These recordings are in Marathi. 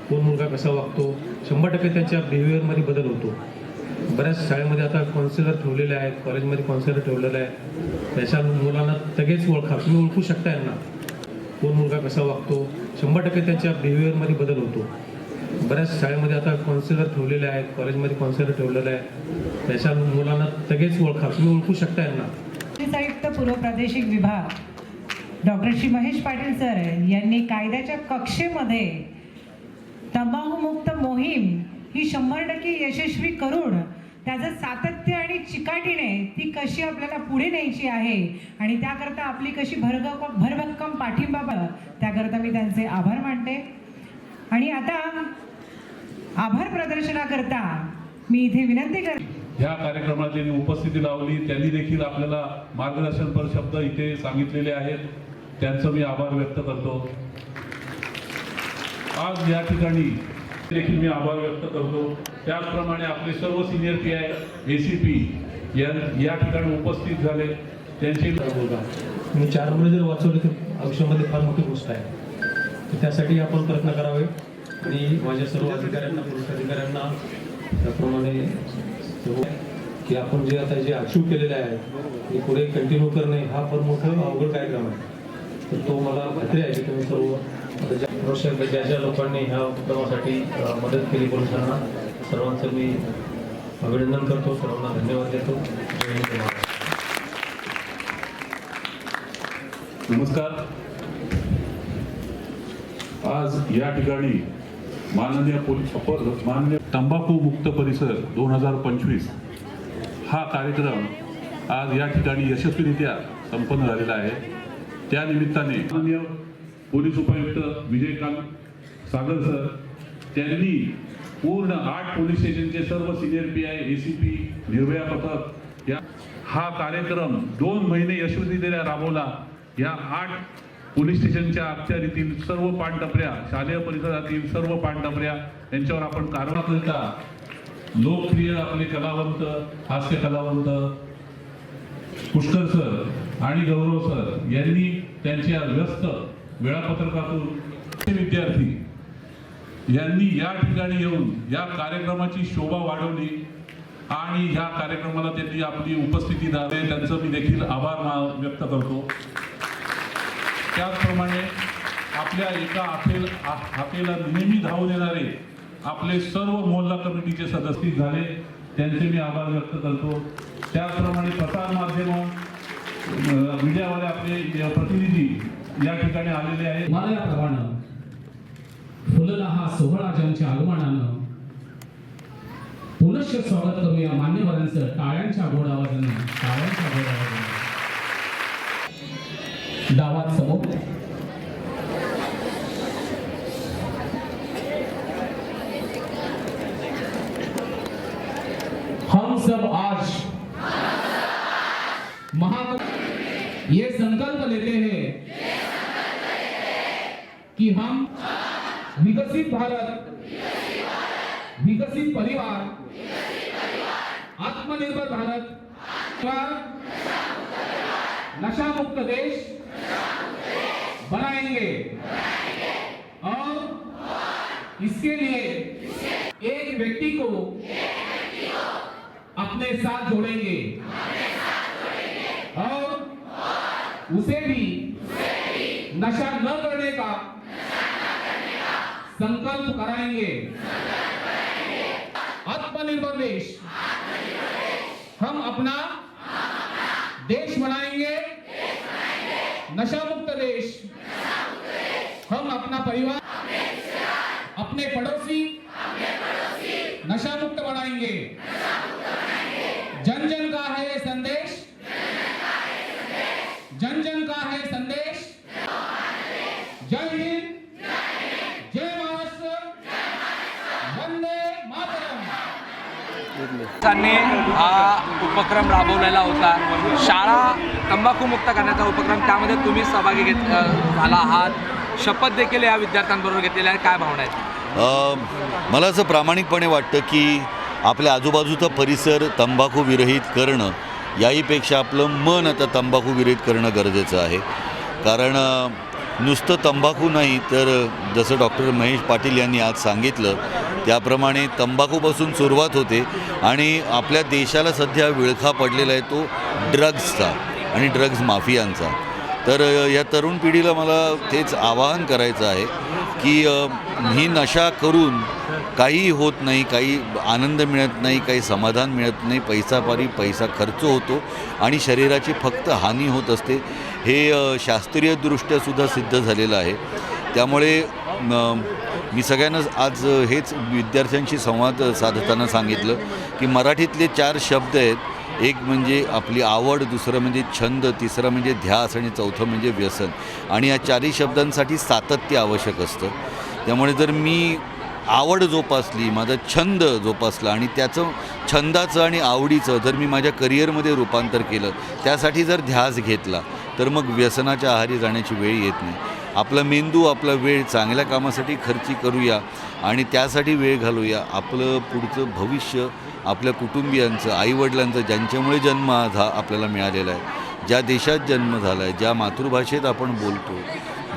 कोण मुलगा कसा वागतो, 100% त्यांच्या बिहेवियरमध्ये बदल होतो. बऱ्याच शाळेमध्ये आता काउन्सिलर ठेवलेले आहेत, कॉलेजमध्ये काउन्सिलर ठेवलेलं आहे. त्याच्या मुलांना लगेच ओळखा, तुम्ही ओळखू शकता यांना कोण मुलगा कसा वागतो, 100% त्यांच्या बिहेवियरमध्ये बदल होतो. बऱ्याच शाळेमध्ये आता काउन्सिलर ठेवलेले आहेत, कॉलेजमध्ये काउन्सिलर ठेवलेलं आहे. त्याच्या मुलांना लगेच ओळखा, तुम्ही ओळखू शकता यांना. आयुक्त पूर्व प्रादेशिक विभाग डॉक्टर श्री महेश पाटील सर यांनी कायद्याच्या कक्षेमध्ये तंबाखूमुक्त मोहीम ही 100% यशस्वी करून त्याचं सातत्य आणि चिकाटीने ती कशी आपल्याला पुढे न्यायची आहे आणि त्याकरता आपली कशी भरभक्कम पाठिंबा त्याकरता मी त्यांचे आभार मानते. आणि आता आभार प्रदर्शनाकरता मी इथे विनंती करते. ह्या कार्यक्रमात त्यांनी उपस्थिती लावली, त्यांनी देखील आपल्याला मार्गदर्शनपर शब्द इथे सांगितलेले आहेत, त्यांचं मी आभार व्यक्त करतो. आज या ठिकाणी देखील मी आभार व्यक्त करतो. त्याचप्रमाणे आपले सर्व सिनियर PI ACP या ठिकाणी उपस्थित झाले, त्यांचे तुम्ही 4 नंबर जर वाचवले तर आयुष्यामध्ये फार मोठी गोष्ट आहे. तर त्यासाठी आपण प्रयत्न करावे आणि माझ्या सर्व अधिकाऱ्यांना, पोलीस अधिकाऱ्यांना त्याप्रमाणे की आपण जे आता जे अचीव्ह केलेले आहे ते पुढे कंटिन्यू करणे हा फार मोठा अवघड कार्यक्रम आहे. तर तो मला खात्री आहे की तुम्ही सर्व ज्या ज्या लोकांनी ह्या उपक्रमासाठी मदत केली पोलिसांना सर्वांचं मी अभिनंदन करतो, सर्वांना धन्यवाद देतो. नमस्कार. आज या ठिकाणी माननीय तंबाखू मुक्त परिसर 2025 हा कार्यक्रम आज या ठिकाणी यशस्वीरित्या संपन्न झालेला आहे. त्या निमित्ताने माननीय पोलीस उपायुक्त विजयकांत सागर सर त्यांनी पूर्ण 8 पोलीस स्टेशनचे सर्व सिनियर PI ACP निर्भया पथक हा कार्यक्रम 2 महिने यशस्वीरित्या राबवला. या 8 पोलीस स्टेशनच्या अखत्यारीतील सर्व पानटपऱ्या, शालेय परिसरातील सर्व पानटपऱ्या यांच्यावर आपण कारवाई करता. लोकप्रिय आपले कलावंत, हास्य कलावंत पुष्कर सर आणि गौरव सर यांनी त्यांच्या व्यस्त वेळापत्रकातून विद्यार्थी यांनी या ठिकाणी येऊन या कार्यक्रमाची शोभा वाढवली आणि या कार्यक्रमाला त्यांनी आपली उपस्थिती दाखवली. त्यांचं मी देखील आभार व्यक्त करतो. त्याचप्रमाणे आपल्या एका हाकेला नेहमी धावून येणारे आपले सर्व मोहल्ला कमिटीचे सदस्य झाले, त्यांचे मी आभार व्यक्त करतो. त्याचप्रमाणे प्रसार माध्यम मीडियावाले आपले प्रतिनिधी या ठिकाणी आलेले आहेत. मला याप्रमाणे फुलला हा सोहळा ज्यांच्या आगमनानं पुनश्च स्वागत करूया मान्यवरांचं टाळ्यांच्या गोड आवाजानं. डावात समोर हम सब आज ये संकल्प लेते हैं कि हम विकसित भारत, विकसित परिवार, आत्मनिर्भर भारत, नशा मुक्त देश बनाएंगे और इसके लिए एक व्यक्ति को अपने साथ जोड़ेंगे और उसे भी नशा न करने का संकल्प कराएंगे. आत्मनिर्भर देश हम अपना देश बनाएंगे. नशा मुक्त देश हम अपना परिवार, अपने पड़ोसी नशा मुक्त बनाएंगे. जन जन का है ये संदेश, जन जन का है संदेश. जय हिंद, जय महाराष्ट्र, वंदे मातरम. त्यांनी हा उपक्रम राबवलेला होता, शाळा तंबाखूमुक्त करण्याचा उपक्रम. त्यामध्ये तुम्ही सहभागी झाला आहात, शपथ देखील या विद्यार्थ्यांबरोबर घेतलेल्या आहे. काय भावना आहेत? मला असं प्रामाणिकपणे वाटतं की आपल्या आजूबाजूचा परिसर तंबाखू विरहित करणं याहीपेक्षा आपलं मन आता तंबाखू विरहित करणं गरजेचं आहे. कारण नुसतं तंबाखू नाही तर जसं डॉक्टर महेश पाटील यांनी आज सांगितलं त्याप्रमाणे तंबाखूपासून सुरुवात होते आणि आपल्या देशाला सध्या विळखा पडलेला आहे तो ड्रग्सचा आणि ड्रग्ज माफियांचा. तर या तरुण पिढीला मला तेच आवाहन करायचं आहे की ही नशा करून काही होत नाही, काही आनंद मिळत नाही, काही समाधान मिळत नाही, पैसा खर्च होतो आणि शरीराची फक्त हानी होत असते. हे शास्त्रीयदृष्ट्यासुद्धा सिद्ध झालेलं आहे. त्यामुळे मी सगळ्यांना आज हेच विद्यार्थ्यांशी संवाद साधताना सांगितलं की मराठीतले 4 शब्द आहेत. एक म्हणजे आपली आवड, दुसरं म्हणजे छंद, तिसरं म्हणजे ध्यास आणि चौथं म्हणजे व्यसन. आणि या 4ही शब्दांसाठी सातत्य आवश्यक असतं. त्यामुळे जर मी आवड जोपासली, माझा छंद जोपासला आणि त्याचं छंदाचं आणि आवडीचं जर मी माझ्या करिअरमध्ये रूपांतर केलं, त्यासाठी जर ध्यास घेतला तर मग व्यसनाच्या आहारी जाण्याची वेळ येत नाही. आपला मेंदू, आपला वेळ चांगल्या कामासाठी खर्ची करूया आणि त्यासाठी वेळ घालूया. आपलं पुढचं भविष्य आपल्या कुटुंबियांचं, आईवडिलांचं, ज्यांच्यामुळे जन्म आज हा आपल्याला मिळालेला आहे, ज्या देशात जन्म झाला आहे, ज्या मातृभाषेत आपण बोलतो,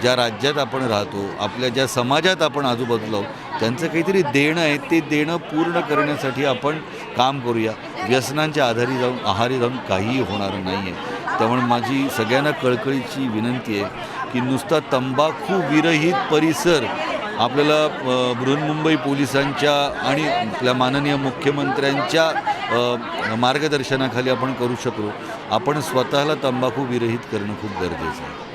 ज्या राज्यात आपण राहतो, आपल्या ज्या समाजात आपण आजूबाजूला आहोत, त्यांचं काहीतरी देणं आहे. ते देणं पूर्ण करण्यासाठी आपण काम करूया. व्यसनांच्या आहारी जाऊन काहीही होणार नाही आहे. त्यामुळे माझी सगळ्यांना कळकळीची विनंती आहे की नुसता तंबाखू विरहित परिसर आपल्याला बृहन्मुंबई पोलिसांच्या आणि आपल्या माननीय मुख्यमंत्र्यांच्या मार्गदर्शनाखाली आपण करू शकलो. आपण स्वतःला तंबाखू विरहित करणं खूप गरजेचं आहे.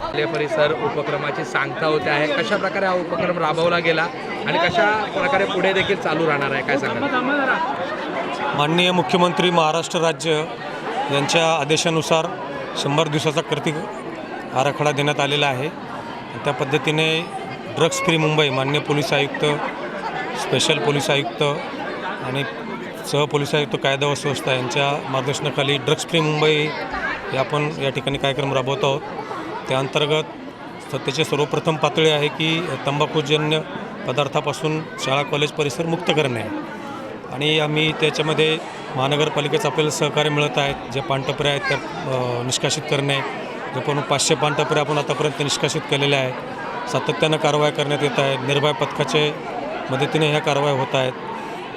आपले परिसर उपक्रमाची सांगता होते आहे. कशा प्रकारे हा उपक्रम राबवला गेला आणि कशा प्रकारे पुढे देखील चालू राहणार आहे, काय सांगा? माननीय मुख्यमंत्री महाराष्ट्र राज्य यांच्या आदेशानुसार 100 दिवसाचा कृती आराखडा देण्यात आलेला आहे. त्या पद्धतीने ड्रग्स फ्री मुंबई माननीय पोलीस आयुक्त, स्पेशल पोलीस आयुक्त आणि सहपोलीस आयुक्त कायदा व सुव्यवस्था यांच्या मार्गदर्शनाखाली ड्रग्स फ्री मुंबई हे आपण या ठिकाणी कार्यक्रम राबवत आहोत. त्या अंतर्गत सध्याची सर्वप्रथम पातळी आहे की तंबाखूजन्य पदार्थापासून शाळा कॉलेज परिसर मुक्त करणे आहे. आणि आम्ही त्याच्यामध्ये महानगरपालिकेचं आपल्याला सहकार्य मिळत आहेत. जे पानटपऱ्या आहेत त्या निष्कासित करणे, जवळपास 500 पानटपऱ्या आपण आतापर्यंत निष्कासित केलेल्या आहेत. सातत्यानं कारवाई करण्यात येत आहे. निर्भय पथकाचे मदतीने ह्या कारवाई होत आहेत.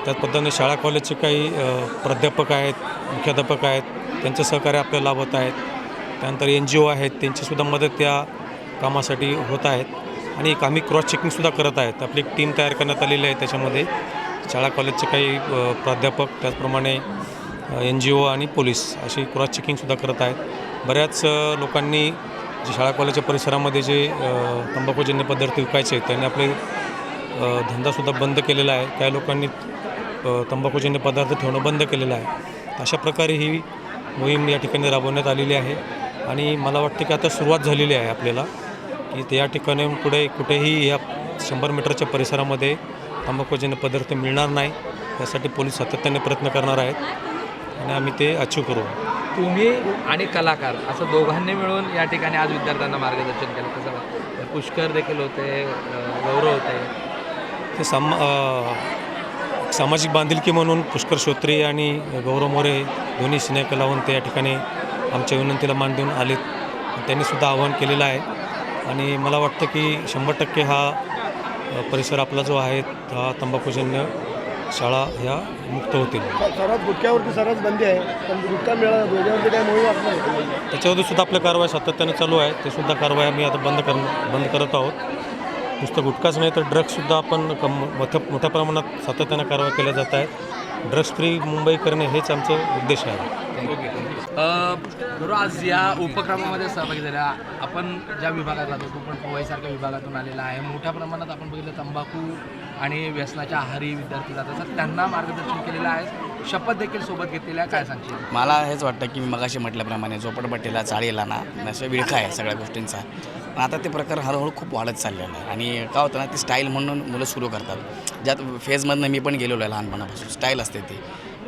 त्याच पद्धतीने शाळा कॉलेजचे काही प्राध्यापक आहेत, मुख्याध्यापक आहेत, त्यांचं सहकार्य आपल्याला लाभत आहेत. त्यानंतर NGO आहेत, त्यांचीसुद्धा मदत या कामासाठी होत आहेत. आणि आम्ही क्रॉस चेकिंगसुद्धा करत आहेत. आपली एक टीम तयार करण्यात आलेली आहे. त्याच्यामध्ये शाळा कॉलेजचे काही प्राध्यापक, त्याचप्रमाणे NGO आणि पोलीस अशी क्रॉस चेकिंगसुद्धा करत आहेत. बऱ्याच लोकांनी जे शाळा कॉलेजच्या परिसरामध्ये जे तंबाखूजन्य पदार्थ विकायचे त्यांनी आपले धंदासुद्धा बंद केलेला आहे. काही लोकांनी तंबाखूजन्य पदार्थ ठेवणं बंद केलेलं आहे. अशा प्रकारे ही मोहीम या ठिकाणी राबवण्यात आलेली आहे. आणि मला वाटतं की आता सुरुवात झालेली आहे आपल्याला की त्या ठिकाणी पुढे कुठेही या 100 मीटरच्या परिसरामध्ये तंबाखूजन्य पदार्थ मिळणार नाही. यासाठी पोलीस सातत्याने प्रयत्न करणार आहेत आणि आम्ही ते अचीव करू. तुम्ही आणि कलाकार असं दोघांनी मिळून या ठिकाणी आज विद्यार्थ्यांना मार्गदर्शन केलं. कसं पुष्कर देखील होते, गौरव होते. ते सामाजिक बांधिलकी म्हणून पुष्कर श्रोत्री आणि गौरव मोरे दोन्ही सिनेकलावंत या ठिकाणी आमच्या विनंतीला मान देऊन आलेत. त्यांनीसुद्धा आवाहन केलेलं आहे. आणि मला वाटतं की 100% हा परिसर आपला जो आहे हा तंबाखूजन्य शाळा ह्या मुक्त होतील. सर्वात गुटख्यावरती सर्वात बंदी आहे, पण गुटखा मिळाला दोघांवरती काय मोहीम असणार? त्याच्यावरती सुद्धा आपल्या कारवाई सातत्याने चालू आहे. ते सुद्धा कारवाई आम्ही आता बंद करत आहोत. नुसतं गुटखाच नाही तर ड्रग्ससुद्धा आपण मोठ्या प्रमाणात सातत्यानं कारवाई केल्या जात आहेत. ड्रग्स फ्री मुंबई करणे हेच आमचं उद्देश आहे. बरोबर, आज या उपक्रमामध्ये सहभागी झाल्या. आपण ज्या विभागात राहतो तो पण पोवाईसारख्या विभागातून आलेला आहे. मोठ्या प्रमाणात आपण बघितलं तंबाखू आणि व्यसनाच्या आहारी विद्यार्थी जात असतात. त्यांना मार्गदर्शन केलेलं आहे. शपथ देखील सोबत घेतलेल्या आहे. काय सांगशील? मला हेच वाटतं की मी मगाशी म्हटल्याप्रमाणे झोपडपट्टीला चाळीला ना अशा विळखा आहे सगळ्या गोष्टींचा. पण आता ते प्रकार हळूहळू खूप वाढत चाललेलं आहे. आणि काय होतं ना, ती स्टाईल म्हणून मुलं सुरू करतात. ज्यात फेजमधनं मी पण गेलेलो आहे लहानपणापासून. स्टाईल असते ती,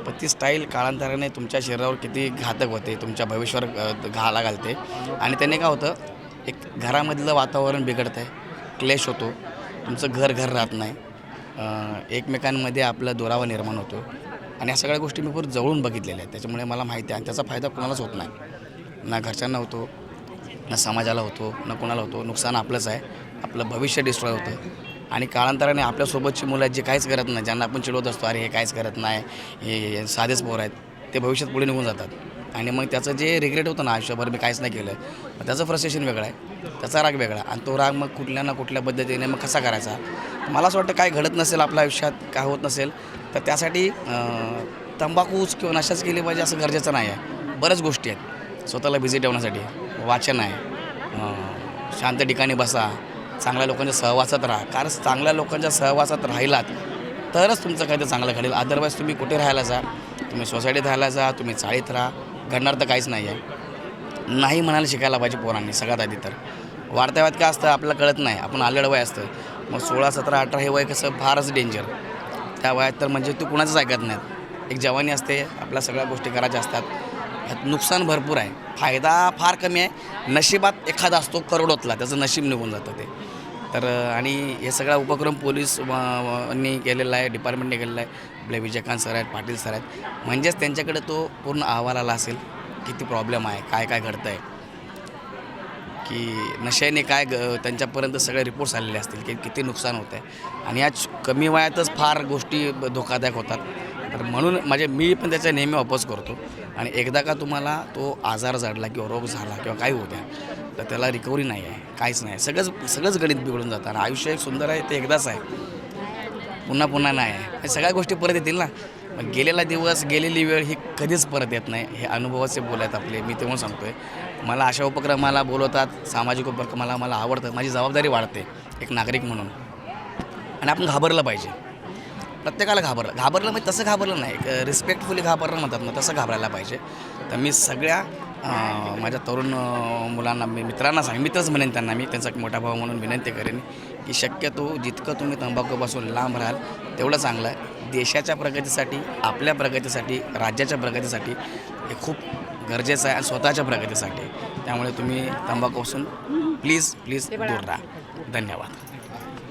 पण ती स्टाईल काळांतराने तुमच्या शरीरावर किती घातक होते, तुमच्या भविष्यावर घाला घालते. आणि त्याने काय होतं, एक घरामधलं वातावरण बिघडतं आहे, क्लेश होतो, तुमचं घर राहत नाही, एकमेकांमध्ये आपला दुरावा निर्माण होतो. आणि या सगळ्या गोष्टी मी खूप जवळून बघितलेल्या आहेत. त्याच्यामुळे मला माहिती आहे आणि त्याचा फायदा कोणालाच होत नाही. ना घरच्यांना होतो, ना समाजाला होतो ना कोणाला होतो. नुकसान आपलंच आहे, आपलं भविष्य डिस्ट्रॉय होतं. आणि काळांतराने आपल्यासोबतची मुलं आहेत जे काहीच करत नाही, ज्यांना आपण चिडवत असतो अरे हे काहीच करत नाही, हे साधेच पोर आहेत, ते भविष्यात पुढे निघून जातात. आणि मग त्याचं जे रिग्रेट होतं ना आयुष्यभर मी काहीच नाही केलं, मग त्याचं फ्रस्ट्रेशन वेगळं आहे, त्याचा राग वेगळा. आणि तो राग मग कुठल्या ना कुठल्या पद्धतीने मग कसा करायचा. मला असं वाटतं काय घडत नसेल आपल्या आयुष्यात, काय होत नसेल तर त्यासाठी तंबाखूच किंवा नशाच केली पाहिजे असं गरजेचं नाही आहे. बऱ्याच गोष्टी आहेत स्वतःला बिझी ठेवण्यासाठी. वाचन आहे, शांत ठिकाणी बसा, चांगल्या लोकांच्या सहवासात राहा. कारण चांगल्या लोकांच्या सहवासात राहिलात तरच तुमचं काहीतरी चांगलं घडेल. अदरवाईज तुम्ही कुठे राहायला जा, तुम्ही सोसायटीत राहायला जा, तुम्ही चाळीत राहा, घडणार तर काहीच नाही आहे. नाही म्हणायला शिकायला पाहिजे पोरांनी सगळ्यात आधी तर. वाढत्या वयात काय असतं आपल्याला कळत नाही, आपण आलेलं वय असतं. मग 16, 17, 18 हे वय कसं फारच डेंजर. त्या वयात तर म्हणजे तू कुणाचंच ऐकत नाहीत. एक जवानी असते, आपल्या सगळ्या गोष्टी करायच्या असतात. ह्यात नुकसान भरपूर आहे, फायदा फार कमी आहे. नशिबात एखादा असतो करोडोतला, त्याचं नशीब निघून जातं ते तर. आणि हे सगळा उपक्रम पोलीसनी केलेला आहे, डिपार्टमेंटने केलेला आहे. आपले विजयकांत सर आहेत, पाटील सर आहेत, म्हणजेच त्यांच्याकडे तो पूर्ण अहवाल आला असेल किती प्रॉब्लेम आहे, काय काय घडतं आहे, की नशेने काय त्यांच्यापर्यंत सगळे रिपोर्ट्स आलेले असतील की किती नुकसान होतं आहे. आणि या कमी वयातच फार गोष्टी धोकादायक होतात. तर म्हणून मी पण त्याचा नेहमी अपोज करतो. आणि एकदा का तुम्हाला तो आजार जडला किंवा रोग झाला किंवा काही होत्या तर त्याला रिकव्हरी नाही आहे, काहीच नाही. सगळंच गणित बिघडून जातं. आणि आयुष्य एक सुंदर आहे ते एकदाच आहे, पुन्हा पुन्हा नाही आहे. सगळ्या गोष्टी परत येतील ना, पण गेलेला दिवस गेलेली वेळ ही कधीच परत येत नाही. हे अनुभवाचे बोल आहेत आपले. मी तेव्हा सांगतो आहे, मला अशा उपक्रमाला बोलवतात, सामाजिक उपक्रमाला मला आवडतं. माझी जबाबदारी वाढते एक नागरिक म्हणून. आणि आपण घाबरलं पाहिजे, प्रत्येकाला घाबरलं म्हणजे तसं घाबरलं नाही, रिस्पेक्टफुली घाबरलं म्हणतात ना, तसं घाबरायला पाहिजे. तर मी सगळ्या माझ्या तरुण मुलांना, मित्रांना मित्रच म्हणेन त्यांना, मी त्यांचा एक मोठा भाऊ म्हणून विनंती करेन की शक्यतो जितकं तुम्ही तंबाखूपासून लांब राहाल तेवढं चांगलं आहे. देशाच्या प्रगतीसाठी, आपल्या प्रगतीसाठी, राज्याच्या प्रगतीसाठी हे खूप गरजेचं आहे आणि स्वतःच्या प्रगतीसाठी. त्यामुळे तुम्ही तंबाखूपासून प्लीज दूर राहा. धन्यवाद.